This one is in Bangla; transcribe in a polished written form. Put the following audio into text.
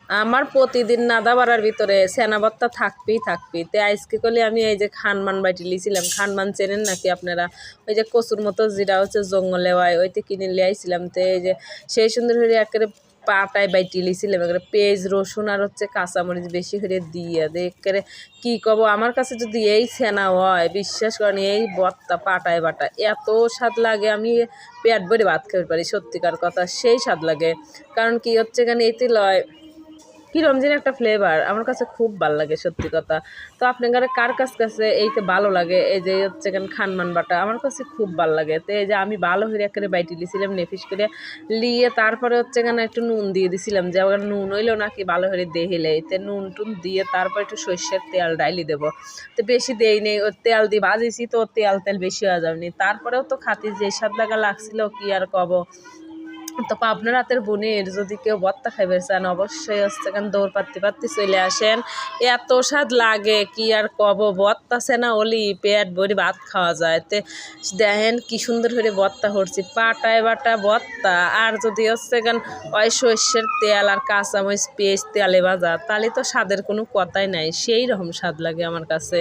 আমার প্রতিদিন নাদা বাড়ার ভিতরে সেনা ভর্তা থাকবেই তে আজকে করলে আমি এই যে খানমান বাইটি লিছিলাম। খানমান চেনেন নাকি আপনারা? ওই যে কচুর মতো যেটা হচ্ছে জঙ্গলে হয় ওইতে কিনে লিয়ে আইছিলাম। তো এই যে সেই সুন্দর করে একেবারে পাটায় বাইটি লিছিলাম, একেবারে পেঁয়াজ রসুন আর হচ্ছে কাঁচামরিচ বেশি করে দিয়ে একেবারে কি কব, আমার কাছে যদি এই সেনা হয় বিশ্বাস করেন এই ভর্তা পাটায় বাটা এত স্বাদ লাগে, আমি পেট ভরে ভাত খেতে পারি, সত্যিকার কথা সেই স্বাদ লাগে। কারণ কি হচ্ছে এখানে এতে লয় কিরম যেন একটা ফ্লেভার, আমার কাছে খুব ভালো লাগে সত্যি কথা। তো আপনার কার কাছে এইতে ভালো লাগে? এই যে হচ্ছে কেন খানমান বাটা আমার কাছে খুব ভালো লাগে। তো এই যে আমি ভালো হয়ে একেবারে বাইটি দিয়েছিলাম নেফিস করে লিয়ে, তারপরে হচ্ছে কেন একটু নুন দিয়ে দিছিলাম, যে আবার নুন হইলো নাকি ভালো করে দেখিলে এতে নুন টুন দিয়ে তারপর একটু সর্ষের তেল ডাইলি দেবো। তো বেশি দেই নেই, ওর তেল দিয়ে ভাজিছি তো তেল বেশি হয়ে যায়নি, তারপরেও তো খাতি যে স্বাদ লাগা লাগছিল কি আর কব। তো পাবনা রাতের বোনের যদি কেউ ভর্তা খাইবে চান অবশ্যই হচ্ছে কেন দৌড় পাত্তি চলে আসেন, এত স্বাদ লাগে কি আর কব। ভর্তা সেনা ওলি পেট ভরি ভাত খাওয়া যায়। তে দেখেন কি সুন্দর করে ভর্তা করছি, পাটায় বাটা ভর্তা, আর যদি হচ্ছে কেন ওই সর্ষের তেল আর কাঁচামরিচ পেঁয়াজ তেলে ভাজা, তাহলে তো স্বাদের কোনো কথাই নাই, সেই রকম স্বাদ লাগে আমার কাছে।